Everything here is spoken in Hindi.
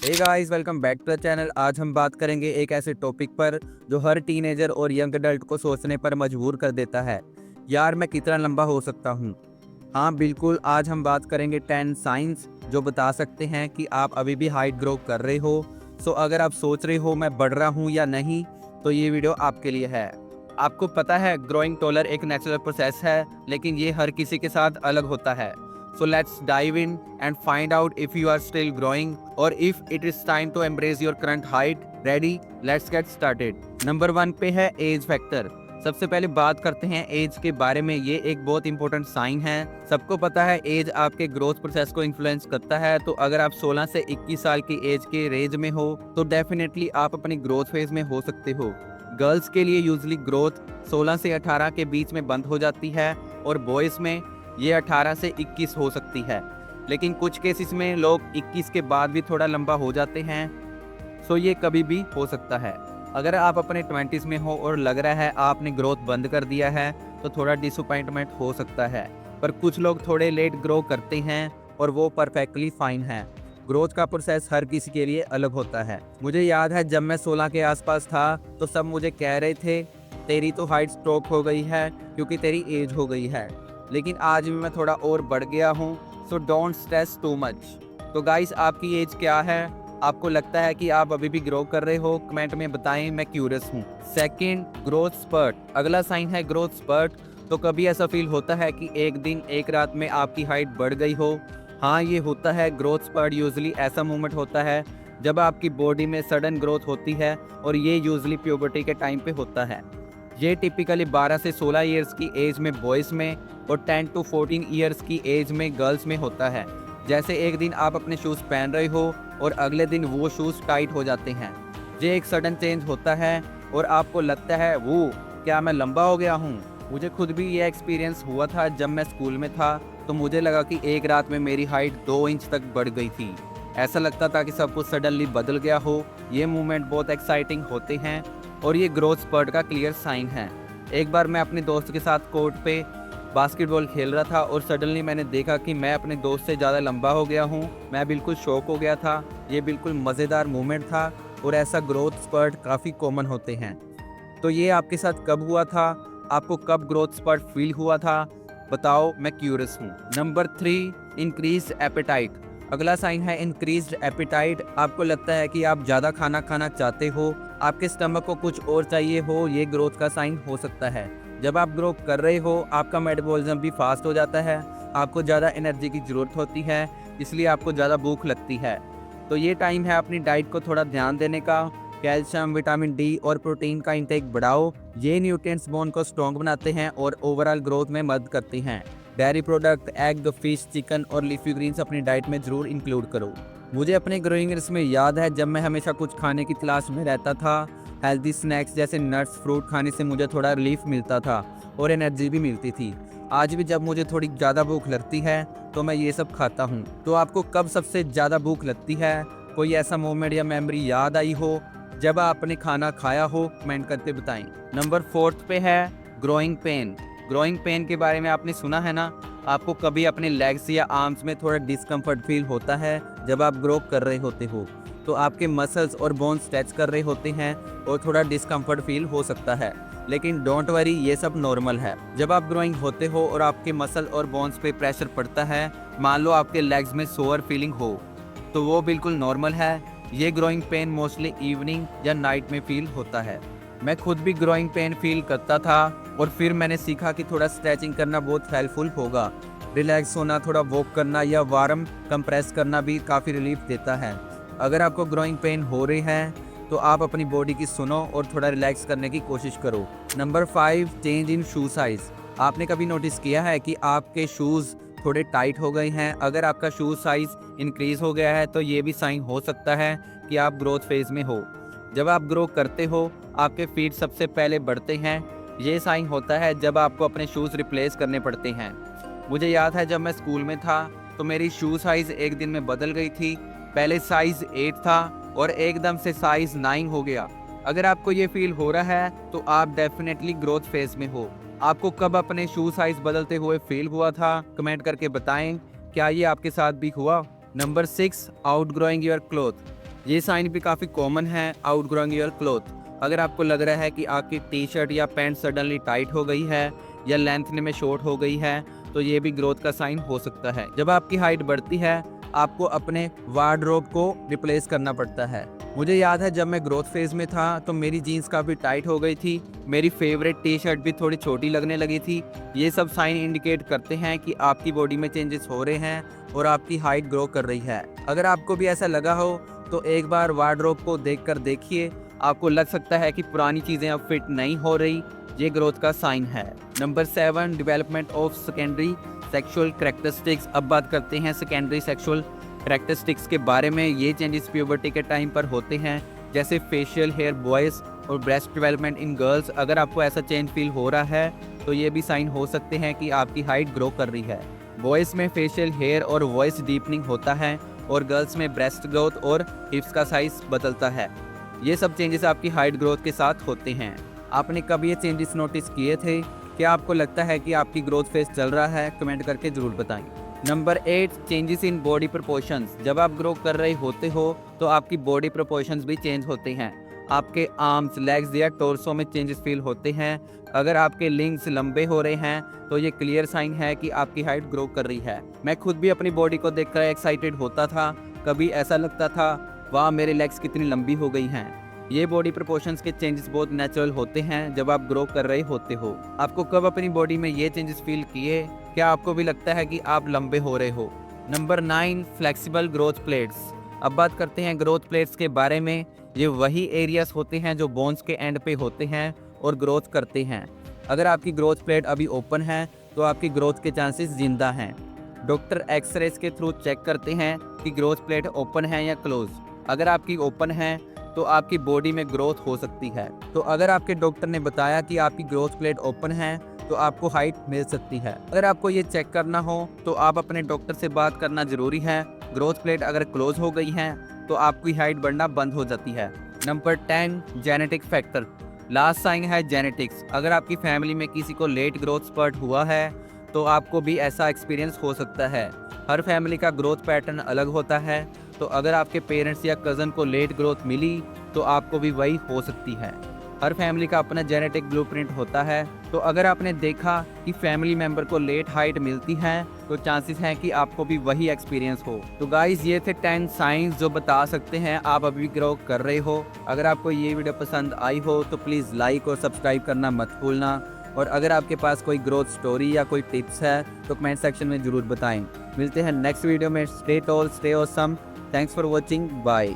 Hey guys, welcome back to the channel. आज हम बात करेंगे एक ऐसे टॉपिक पर जो हर टीनेजर और यंग अडल्ट को सोचने पर मजबूर कर देता है। यार, मैं कितना लंबा हो सकता हूँ। हाँ बिल्कुल, आज हम बात करेंगे 10 साइंस जो बता सकते हैं कि आप अभी भी हाइट ग्रो कर रहे हो। सो अगर आप सोच रहे हो मैं बढ़ रहा हूँ या नहीं, तो ये वीडियो आपके लिए है। आपको पता है ग्रोइंग टॉलर एक नेचुरल प्रोसेस है, लेकिन ये हर किसी के साथ अलग होता है। So let's dive in and find out if you are still growing or if it is time to embrace your current height. Ready? Let's get started. Number 1 पे है एज फैक्टर। सबसे पहले बात करते हैं एज के बारे में। ये एक बहुत इंपॉर्टेंट साइन है। सबको पता है एज आपके ग्रोथ प्रोसेस को इन्फ्लुएंस करता है। तो अगर आप 16 से 21 साल की एज के रेंज में हो तो डेफिनेटली आप अपनी ग्रोथ फेज में हो सकते हो। गर्ल्स के लिए यूजली ग्रोथ 16 से 18 के बीच में बंद हो जाती है और बॉयज़ में ये 18 से 21 हो सकती है। लेकिन कुछ केसेस में लोग 21 के बाद भी थोड़ा लंबा हो जाते हैं। सो ये कभी भी हो सकता है। अगर आप अपने 20s में हो और लग रहा है आपने ग्रोथ बंद कर दिया है तो थोड़ा डिसअपॉइंटमेंट हो सकता है। पर कुछ लोग थोड़े लेट ग्रो करते हैं और वो परफेक्टली फाइन है। ग्रोथ का प्रोसेस हर किसी के लिए अलग होता है। मुझे याद है जब मैं 16 के आसपास था तो सब मुझे कह रहे थे तेरी तो हाइट स्ट्रोक हो गई है क्योंकि तेरी एज हो गई है। लेकिन आज भी मैं थोड़ा और बढ़ गया हूँ। So don't stress too much. तो गाइस, आपकी एज क्या है? आपको लगता है कि आप अभी भी ग्रो कर रहे हो? कमेंट में बताएं, मैं क्यूरियस हूँ। Second, growth spurt. अगला साइन है ग्रोथ स्पर्ट। तो कभी ऐसा फील होता है कि एक दिन एक रात में आपकी हाइट बढ़ गई हो? हाँ, ये होता है। ग्रोथ स्पर्ट यूजली ऐसा मूवमेंट होता है जब आपकी बॉडी में सडन ग्रोथ होती है और ये यूजली प्यूबर्टी के टाइम पे होता है। ये टिपिकली 12 से 16 ईयर्स की एज में बॉयज़ में और 10 टू 14 ईयर्स की एज में गर्ल्स में होता है। जैसे एक दिन आप अपने शूज़ पहन रहे हो और अगले दिन वो शूज़ टाइट हो जाते हैं। ये एक सडन चेंज होता है और आपको लगता है वो क्या मैं लंबा हो गया हूँ। मुझे खुद भी ये एक्सपीरियंस हुआ था जब मैं स्कूल में था। तो मुझे लगा कि एक रात में मेरी हाइट 2 इंच तक बढ़ गई थी। ऐसा लगता था कि सब कुछ सडनली बदल गया हो। ये मूवमेंट बहुत एक्साइटिंग होते हैं और ये ग्रोथ स्पर्ट का क्लियर साइन है। एक बार मैं अपने दोस्त के साथ कोर्ट पे बास्केटबॉल खेल रहा था और सडनली मैंने देखा कि मैं अपने दोस्त से ज़्यादा लंबा हो गया हूँ। मैं बिल्कुल शॉक हो गया था। ये बिल्कुल मज़ेदार मोमेंट था और ऐसा ग्रोथ स्पर्ट काफ़ी कॉमन होते हैं। तो ये आपके साथ कब हुआ था? आपको कब ग्रोथ स्पर्ट फील हुआ था? बताओ, मैं क्यूरियस हूँ। Number 3, increase appetite. अगला साइन है इंक्रीज्ड एपेटाइट। आपको लगता है कि आप ज़्यादा खाना खाना चाहते हो, आपके स्टमक को कुछ और चाहिए हो। ये ग्रोथ का साइन हो सकता है। जब आप ग्रो कर रहे हो आपका मेटाबॉलिज्म भी फास्ट हो जाता है। आपको ज़्यादा एनर्जी की ज़रूरत होती है, इसलिए आपको ज़्यादा भूख लगती है। तो ये टाइम है अपनी डाइट को थोड़ा ध्यान देने का। कैल्शियम, विटामिन डी और प्रोटीन का इंटेक बढ़ाओ। ये न्यूट्रिएंट्स बोन को स्ट्रॉन्ग बनाते हैं और ओवरऑल ग्रोथ में मदद करते हैं। Dairy product, egg, fish, chicken और लीफी ग्रीन्स अपनी डाइट में ज़रूर इंक्लूड करो। मुझे अपने ग्रोइंग ईयर्स में याद है जब मैं हमेशा कुछ खाने की तलाश में रहता था। हेल्दी स्नैक्स जैसे नट्स, फ्रूट खाने से मुझे थोड़ा रिलीफ मिलता था और एनर्जी भी मिलती थी। आज भी जब मुझे थोड़ी ज़्यादा भूख लगती है तो मैं ये सब खाता हूँ। तो आपको कब सबसे ज़्यादा भूख लगती है? कोई ऐसा मोमेंट या मेमोरी याद आई हो जब आपने खाना खाया हो? कमेंट करके बताएं। नंबर 4 पे है ग्रोइंग पेन। ग्रोइंग पेन के बारे में आपने सुना है ना? आपको कभी अपने लेग्स या आर्म्स में थोड़ा डिस्कम्फर्ट फील होता है जब आप ग्रो कर रहे होते हो। तो आपके मसल्स और बोन स्ट्रेच कर रहे होते हैं और थोड़ा डिस्कम्फर्ट फील हो सकता है। लेकिन डोंट वरी, ये सब नॉर्मल है। जब आप ग्रोइंग होते हो और आपके मसल और बोन्स पे प्रेशर पड़ता है, मान लो आपके लेग्स में सोअर फीलिंग हो, तो वो बिल्कुल नॉर्मल है। ये ग्रोइंग पेन मोस्टली इवनिंग या नाइट में फील होता है। मैं खुद भी ग्रोइंग पेन फील करता था और फिर मैंने सीखा कि थोड़ा स्ट्रेचिंग करना बहुत हेल्पफुल होगा। रिलैक्स होना, थोड़ा वॉक करना या वार्म कंप्रेस करना भी काफ़ी रिलीफ देता है। अगर आपको ग्रोइंग पेन हो रही है तो आप अपनी बॉडी की सुनो और थोड़ा रिलैक्स करने की कोशिश करो। Number 5, change in shoe size. आपने कभी नोटिस किया है कि आपके शूज़ थोड़े टाइट हो गए हैं? अगर आपका शूज़ साइज़ इंक्रीज़ हो गया है तो ये भी साइन हो सकता है कि आप ग्रोथ फेज़ में हो। जब आप ग्रो करते हो आपके फीट सबसे पहले बढ़ते हैं। ये साइन होता है जब आपको अपने शूज़ रिप्लेस करने पड़ते हैं। मुझे याद है जब मैं स्कूल में था तो मेरी शू साइज़ एक दिन में बदल गई थी। पहले साइज़ 8 था और एकदम से साइज़ 9 हो गया। अगर आपको ये फील हो रहा है तो आप डेफिनेटली ग्रोथ फेज़ में हो। आपको कब अपने शू साइज़ बदलते हुए फील हुआ था? कमेंट करके बताएं, क्या ये आपके साथ भी हुआ? Number 6, outgrowing your cloth. ये साइन भी काफ़ी कॉमन है। आउटग्रोइंग योर क्लोथ, अगर आपको लग रहा है कि आपकी टी शर्ट या पैंट सडनली टाइट हो गई है या लेंथ में शॉर्ट हो गई है, तो ये भी ग्रोथ का साइन हो सकता है। जब आपकी हाइट बढ़ती है, आपको अपने वार्डरोब को रिप्लेस करना पड़ता है। मुझे याद है जब मैं ग्रोथ फेज में था तो मेरी जीन्स काफ़ी टाइट हो गई थी, मेरी फेवरेट टी शर्ट भी थोड़ी छोटी लगने लगी थी। ये सब साइन इंडिकेट करते हैं कि आपकी बॉडी में चेंजेस हो रहे हैं और आपकी हाइट ग्रो कर रही है। अगर आपको भी ऐसा लगा हो तो एक बार वार्डरोब को देखकर देखिए, आपको लग सकता है कि पुरानी चीज़ें अब फिट नहीं हो रही, ये ग्रोथ का साइन है। Number 7, development of secondary sexual characteristics. अब बात करते हैं सेकेंडरी सेक्सुअल कैरेक्टरिस्टिक्स के बारे में। ये चेंजेस प्यूबर्टी के टाइम पर होते हैं, जैसे फेशियल हेयर बॉयज़ और ब्रेस्ट डेवलपमेंट इन गर्ल्स। अगर आपको ऐसा चेंज फील हो रहा है तो ये भी साइन हो सकते हैं कि आपकी हाइट ग्रो कर रही है। बॉयज़ में फेशियल हेयर और वॉइस डीपनिंग होता है और गर्ल्स में ब्रेस्ट ग्रोथ और हिप्स का साइज बदलता है। ये सब चेंजेस आपकी हाइट ग्रोथ के साथ होते हैं। आपने कभी ये चेंजेस नोटिस किए थे? क्या आपको लगता है कि आपकी ग्रोथ फेज चल रहा है? कमेंट करके ज़रूर बताएं। Number 8, changes in body proportions. जब आप ग्रो कर रहे होते हो तो आपकी बॉडी प्रोपोर्शंस भी चेंज होते हैं। आपके आर्म्स, लेग्स या टोर्सो में चेंजेस फील होते हैं। अगर आपके लिंग्स लंबे हो रहे हैं तो ये क्लियर साइन है कि आपकी हाइट ग्रो कर रही है। मैं खुद भी अपनी बॉडी को देखकर एक्साइटेड होता था। कभी ऐसा लगता था, वाह मेरे लेग्स कितनी लंबी हो गई हैं। ये बॉडी प्रोपोर्शंस के चेंजेस बहुत नेचुरल होते हैं जब आप ग्रो कर रहे होते हो। आपको कब अपनी बॉडी में ये चेंजेस फील किए? क्या आपको भी लगता है कि आप लंबे हो रहे हो? Number 9, flexible growth plates. अब बात करते हैं ग्रोथ प्लेट्स के बारे में। ये वही एरियाज होते हैं जो बोन्स के एंड पे होते हैं और ग्रोथ करते हैं। अगर आपकी ग्रोथ प्लेट अभी ओपन है तो आपकी ग्रोथ के चांसेस जिंदा हैं। डॉक्टर एक्सरेज के थ्रू चेक करते हैं कि ग्रोथ प्लेट ओपन है या क्लोज। अगर आपकी ओपन है तो आपकी बॉडी में ग्रोथ हो सकती है। तो अगर आपके डॉक्टर ने बताया कि आपकी ग्रोथ प्लेट ओपन है तो आपको हाइट मिल सकती है। अगर आपको ये चेक करना हो तो आप अपने डॉक्टर से बात करना जरूरी है। ग्रोथ प्लेट अगर क्लोज हो गई है तो आपकी हाइट बढ़ना बंद हो जाती है। Number 10, genetic factor. Last sign है जेनेटिक्स। अगर आपकी फैमिली में किसी को लेट ग्रोथ स्पर्ट हुआ है तो आपको भी ऐसा एक्सपीरियंस हो सकता है। हर फैमिली का ग्रोथ पैटर्न अलग होता है, तो अगर आपके पेरेंट्स या कज़न को लेट ग्रोथ मिली तो आपको भी वही हो सकती है। हर फैमिली का अपना जेनेटिक ब्लूप्रिंट होता है, तो अगर आपने देखा कि फैमिली मेंबर को लेट हाइट मिलती है तो चांसेस हैं कि आपको भी वही एक्सपीरियंस हो। तो गाइस, ये थे 10 साइंस जो बता सकते हैं आप अभी ग्रो कर रहे हो। अगर आपको ये वीडियो पसंद आई हो तो प्लीज़ लाइक और सब्सक्राइब करना मत भूलना। और अगर आपके पास कोई ग्रोथ स्टोरी या कोई टिप्स है तो कमेंट सेक्शन में ज़रूर बताएं। मिलते हैं नेक्स्ट वीडियो में। Stay tall, stay awesome. Thanks for watching, bye.